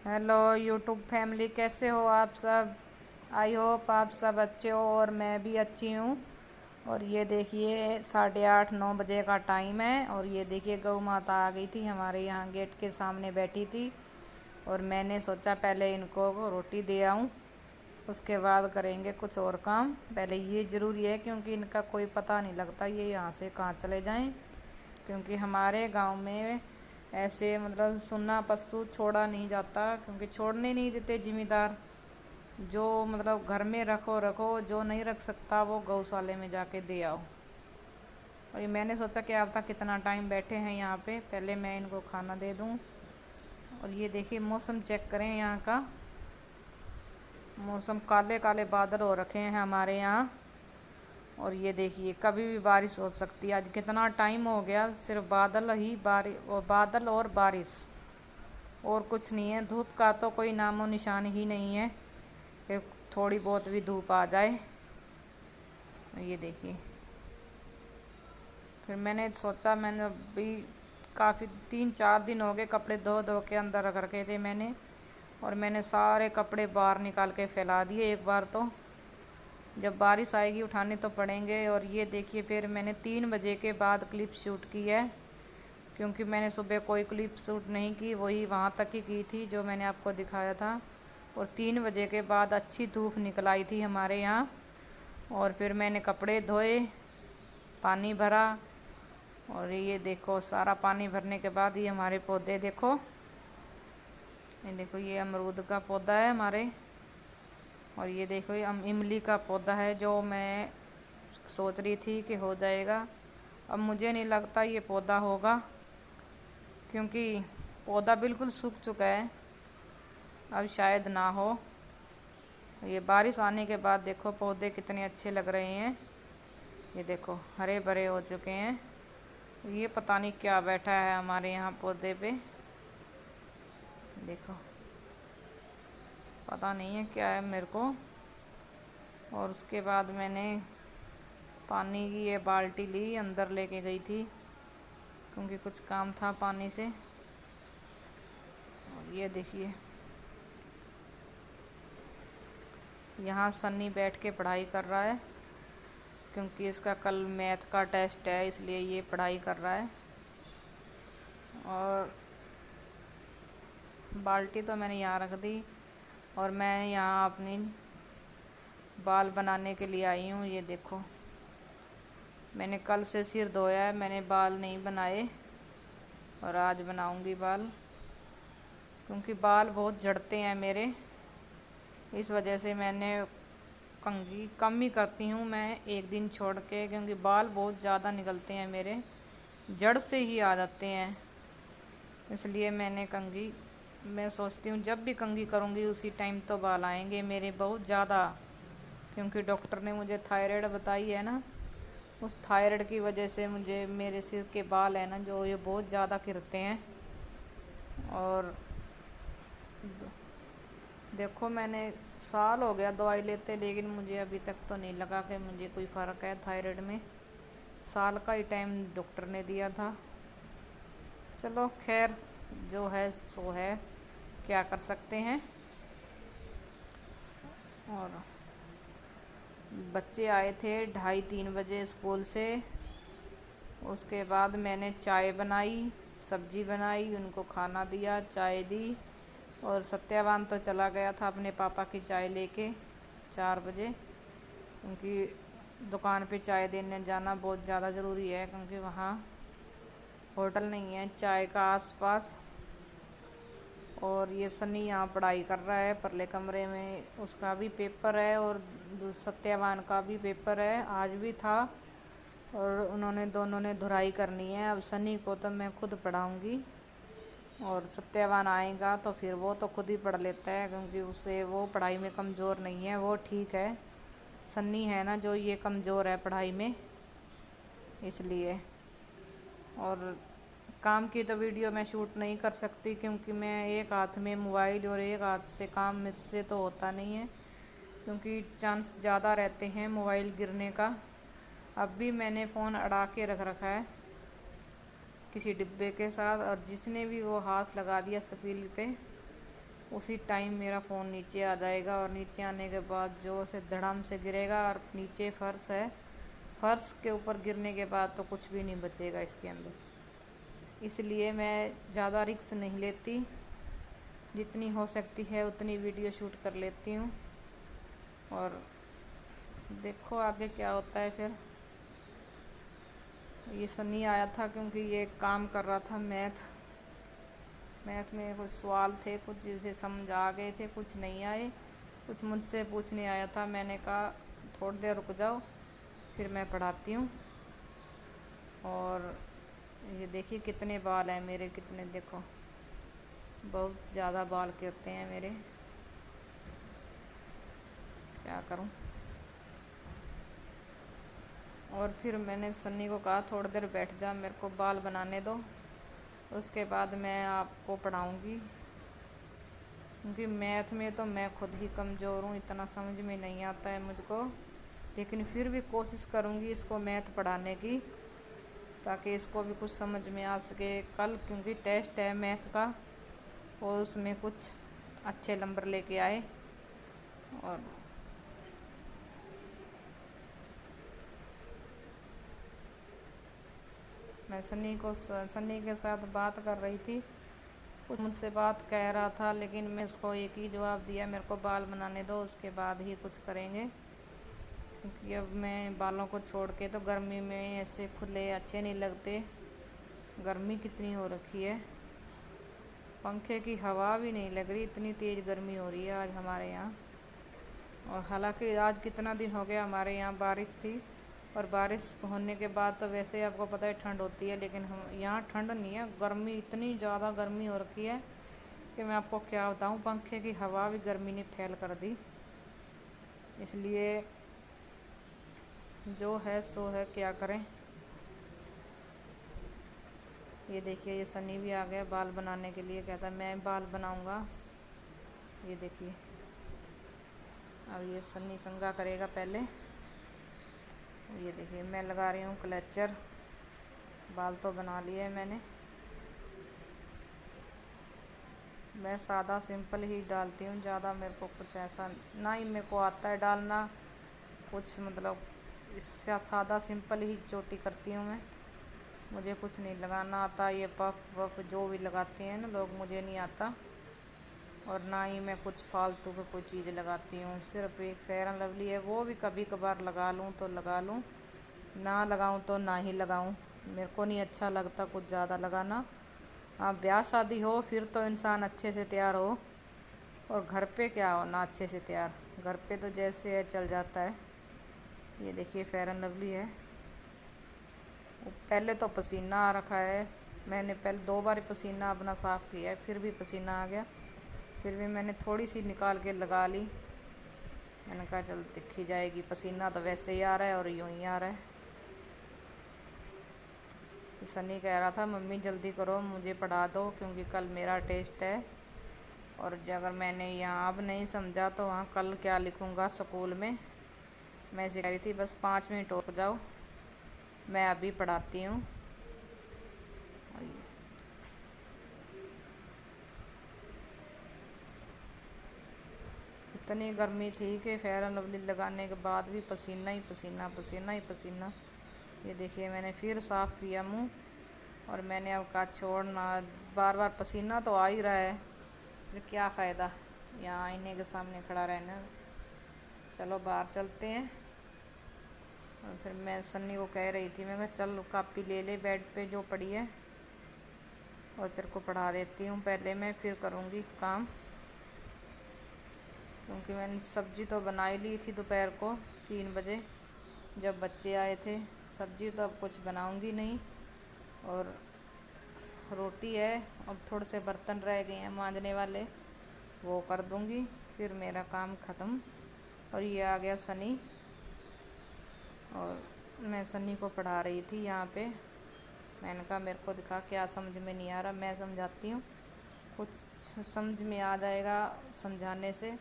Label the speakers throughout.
Speaker 1: Hello YouTube family, कैसे हो आप सब। आई होप आप सब अच्छे हो और मैं भी अच्छी हूँ। और ये देखिए 8:30-9 बजे का टाइम है और ये देखिए गौ माता आ गई थी, हमारे यहाँ गेट के सामने बैठी थी। और मैंने सोचा पहले इनको रोटी दे आऊँ, उसके बाद करेंगे कुछ और काम। पहले ये ज़रूरी है क्योंकि इनका कोई पता नहीं लगता ये यहाँ से कहाँ चले जाएं। क्योंकि हमारे गांव में ऐसे मतलब सुन्ना पशु छोड़ा नहीं जाता, क्योंकि छोड़ने नहीं देते जिम्मेदार। जो मतलब घर में रखो रखो, जो नहीं रख सकता वो गौशाले में जाके दे आओ। और ये मैंने सोचा कि आप तक कितना टाइम बैठे हैं यहाँ पे, पहले मैं इनको खाना दे दूँ। और ये देखिए मौसम चेक करें यहाँ का। मौसम काले काले बादल हो रखे हैं हमारे यहाँ। और ये देखिए कभी भी बारिश हो सकती है। आज कितना टाइम हो गया सिर्फ बादल ही बादल और बारिश, और कुछ नहीं है। धूप का तो कोई नामो निशान ही नहीं है कि थोड़ी बहुत भी धूप आ जाए। ये देखिए फिर मैंने सोचा, मैंने अभी काफ़ी 3-4 दिन हो गए कपड़े धो धो के अंदर रख रखे थे मैंने। और मैंने सारे कपड़े बाहर निकाल के फैला दिए एक बार। तो जब बारिश आएगी उठाने तो पड़ेंगे। और ये देखिए फिर मैंने 3 बजे के बाद क्लिप शूट की है, क्योंकि मैंने सुबह कोई क्लिप शूट नहीं की, वही वहाँ तक ही की थी जो मैंने आपको दिखाया था। और 3 बजे के बाद अच्छी धूप निकल आई थी हमारे यहाँ। और फिर मैंने कपड़े धोए, पानी भरा। और ये देखो सारा पानी भरने के बाद ये हमारे पौधे देखो, ये देखो ये अमरूद का पौधा है हमारे। और ये देखो ये इमली का पौधा है, जो मैं सोच रही थी कि हो जाएगा। अब मुझे नहीं लगता ये पौधा होगा, क्योंकि पौधा बिल्कुल सूख चुका है, अब शायद ना हो। ये बारिश आने के बाद देखो पौधे कितने अच्छे लग रहे हैं। ये देखो हरे भरे हो चुके हैं। ये पता नहीं क्या बैठा है हमारे यहाँ पौधे पे, देखो पता नहीं है क्या है मेरे को। और उसके बाद मैंने पानी की ये बाल्टी ली, अंदर लेके गई थी क्योंकि कुछ काम था पानी से। और ये देखिए यहाँ सन्नी बैठ के पढ़ाई कर रहा है, क्योंकि इसका कल मैथ का टेस्ट है, इसलिए ये पढ़ाई कर रहा है। और बाल्टी तो मैंने यहाँ रख दी। और मैं यहाँ अपनी बाल बनाने के लिए आई हूँ। ये देखो मैंने कल से सिर धोया है, मैंने बाल नहीं बनाए। और आज बनाऊँगी बाल, क्योंकि बाल बहुत झड़ते हैं मेरे। इस वजह से मैंने कंघी कम ही करती हूँ मैं, एक दिन छोड़ के, क्योंकि बाल बहुत ज़्यादा निकलते हैं मेरे, जड़ से ही आ जाते हैं। इसलिए मैंने कंघी, मैं सोचती हूँ जब भी कंघी करूँगी उसी टाइम तो बाल आएंगे मेरे बहुत ज़्यादा। क्योंकि डॉक्टर ने मुझे थायराइड बताई है ना, उस थायराइड की वजह से मुझे मेरे सिर के बाल है ना जो ये बहुत ज़्यादा गिरते हैं। और देखो मैंने साल हो गया दवाई लेते, लेकिन मुझे अभी तक तो नहीं लगा कि मुझे कोई फ़र्क है थायराइड में। साल का ही टाइम डॉक्टर ने दिया था। चलो खैर, जो है सो है, क्या कर सकते हैं। और बच्चे आए थे 2:30-3 बजे स्कूल से। उसके बाद मैंने चाय बनाई, सब्जी बनाई, उनको खाना दिया, चाय दी। और सत्यावान तो चला गया था अपने पापा की चाय लेके 4 बजे, क्योंकि दुकान पे चाय देने जाना बहुत ज़्यादा ज़रूरी है, क्योंकि वहाँ होटल नहीं है चाय का आसपास। और ये सनी यहाँ पढ़ाई कर रहा है परले कमरे में, उसका भी पेपर है और सत्यावान का भी पेपर है, आज भी था। और उन्होंने दोनों ने धुलाई करनी है। अब सनी को तो मैं खुद पढ़ाऊँगी, और सत्यावान आएगा तो फिर वो तो खुद ही पढ़ लेता है, क्योंकि उसे वो पढ़ाई में कमज़ोर नहीं है, वो ठीक है। सन्नी है ना जो ये कमज़ोर है पढ़ाई में, इसलिए। और काम की तो वीडियो मैं शूट नहीं कर सकती, क्योंकि मैं एक हाथ में मोबाइल और एक हाथ से काम मुझसे तो होता नहीं है, क्योंकि चांस ज़्यादा रहते हैं मोबाइल गिरने का। अब भी मैंने फ़ोन अड़ा के रख रखा है किसी डिब्बे के साथ, और जिसने भी वो हाथ लगा दिया स्पील पे उसी टाइम मेरा फ़ोन नीचे आ जाएगा और नीचे आने के बाद जो से धड़ाम से गिरेगा और नीचे फर्श है, फर्श के ऊपर गिरने के बाद तो कुछ भी नहीं बचेगा इसके अंदर। इसलिए मैं ज़्यादा रिस्क नहीं लेती, जितनी हो सकती है उतनी वीडियो शूट कर लेती हूँ। और देखो आगे क्या होता है। फिर ये सनी आया था क्योंकि ये काम कर रहा था मैथ में कुछ सवाल थे, कुछ जिसे समझ आ गए थे, कुछ नहीं आए, कुछ मुझसे पूछने आया था। मैंने कहा थोड़ी देर रुक जाओ फिर मैं पढ़ाती हूँ। और ये देखिए कितने बाल हैं मेरे, कितने, देखो बहुत ज़्यादा बाल गिरते हैं मेरे, क्या करूँ। और फिर मैंने सन्नी को कहा थोड़ी देर बैठ जा, मेरे को बाल बनाने दो, उसके बाद मैं आपको पढ़ाऊँगी। क्योंकि मैथ में तो मैं खुद ही कमज़ोर हूँ, इतना समझ में नहीं आता है मुझको, लेकिन फिर भी कोशिश करूँगी इसको मैथ पढ़ाने की, ताकि इसको भी कुछ समझ में आ सके कल, क्योंकि टेस्ट है मैथ का और उसमें कुछ अच्छे नंबर लेके आए। और मैं सन्नी के साथ बात कर रही थी, कुछ मुझसे बात कह रहा था, लेकिन मैं इसको एक ही जवाब दिया, मेरे को बाल बनाने दो, उसके बाद ही कुछ करेंगे। क्योंकि अब मैं बालों को छोड़ के तो गर्मी में ऐसे खुले अच्छे नहीं लगते, गर्मी कितनी हो रखी है, पंखे की हवा भी नहीं लग रही, इतनी तेज़ गर्मी हो रही है आज हमारे यहाँ। और हालांकि आज कितना दिन हो गया हमारे यहाँ बारिश थी, और बारिश होने के बाद तो वैसे ही आपको पता है ठंड होती है, लेकिन हम यहाँ ठंड नहीं है, गर्मी, इतनी ज़्यादा गर्मी हो रखी है कि मैं आपको क्या बताऊँ, पंखे की हवा भी गर्मी ने फैल कर दी। इसलिए जो है सो है, क्या करें। ये देखिए ये सनी भी आ गया बाल बनाने के लिए, कहता है मैं बाल बनाऊंगा। ये देखिए अब ये सनी कंघा करेगा पहले। ये देखिए मैं लगा रही हूँ क्लचर, बाल तो बना लिए मैंने। मैं सादा सिंपल ही डालती हूँ, ज़्यादा मेरे को कुछ ऐसा ना ही मेरे को आता है डालना कुछ, मतलब इससे सादा सिंपल ही चोटी करती हूँ मैं, मुझे कुछ नहीं लगाना आता। ये पफ वफ जो भी लगाते हैं ना लोग, मुझे नहीं आता। और ना ही मैं कुछ फालतू की कोई चीज़ लगाती हूँ, सिर्फ एक फेयर एंड लवली है, वो भी कभी कभार लगा लूँ तो लगा लूँ, ना लगाऊँ तो ना ही लगाऊँ, मेरे को नहीं अच्छा लगता कुछ ज़्यादा लगाना। हाँ ब्याह शादी हो फिर तो इंसान अच्छे से तैयार हो, और घर पे क्या हो ना अच्छे से तैयार, घर पे तो जैसे है चल जाता है। ये देखिए फेयर एंड लवली है, पहले तो पसीना आ रखा है, मैंने पहले 2 बार पसीना अपना साफ़ किया है, फिर भी पसीना आ गया, फिर भी मैंने थोड़ी सी निकाल के लगा ली। मैंने कहा चल दिखी जाएगी, पसीना तो वैसे ही आ रहा है और यूँ ही आ रहा है। सनी कह रहा था मम्मी जल्दी करो मुझे पढ़ा दो, क्योंकि कल मेरा टेस्ट है, और अगर मैंने यहाँ अब नहीं समझा तो वहाँ कल क्या लिखूँगा स्कूल में। मैं ऐसे कह रही थी बस 5 मिनट रुक जाओ, मैं अभी पढ़ाती हूँ। इतनी गर्मी थी कि फेयर एंड लवली लगाने के बाद भी पसीना ही पसीना, पसीना ही पसीना। ये देखिए मैंने फिर साफ़ किया मुँह, और मैंने अब कहा छोड़ना, बार बार पसीना तो आ ही रहा है, फिर क्या फ़ायदा यहाँ आईने के सामने खड़ा रहना। चलो बाहर चलते हैं। और फिर मैं सन्नी को कह रही थी, मैं कहा चल कापी ले ले बेड पे जो पड़ी है, और तेरे को पढ़ा देती हूँ पहले मैं, फिर करूँगी काम। क्योंकि मैंने सब्ज़ी तो बना ही ली थी दोपहर को 3 बजे जब बच्चे आए थे, सब्ज़ी तो अब कुछ बनाऊँगी नहीं, और रोटी है, अब थोड़े से बर्तन रह गए हैं मांजने वाले, वो कर दूँगी, फिर मेरा काम ख़त्म। और ये आ गया सनी, और मैं सनी को पढ़ा रही थी यहाँ पे। मैंने कहा मेरे को दिखा क्या समझ में नहीं आ रहा, मैं समझाती हूँ, कुछ समझ में आ जाएगा समझाने से।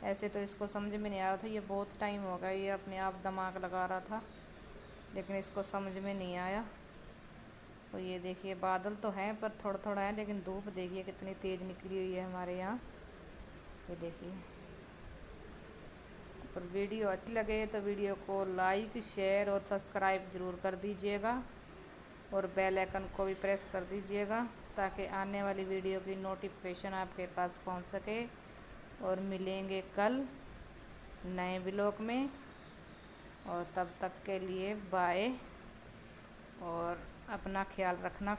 Speaker 1: ऐसे तो इसको समझ में नहीं आ रहा था, ये बहुत टाइम हो गया ये अपने आप दिमाग लगा रहा था, लेकिन इसको समझ में नहीं आया। तो ये देखिए बादल तो हैं पर थोड़ा थोड़ा है, लेकिन धूप देखिए कितनी तेज़ निकली हुई है हमारे यहाँ। یہ دیکھیے. اور ویڈیو اچھی لگے تو ویڈیو کو لائک شیئر اور سبسکرائب ضرور کر دیجیے گا اور بیل آئیکن کو بھی پریس کر دیجیے گا تاکہ آنے والی ویڈیو کی نوٹیفیکیشن آپ کے پاس پہنچ سکے. اور ملیں گے کل نئے ولاگ میں، اور تب تک کے لیے بائے اور اپنا خیال رکھنا.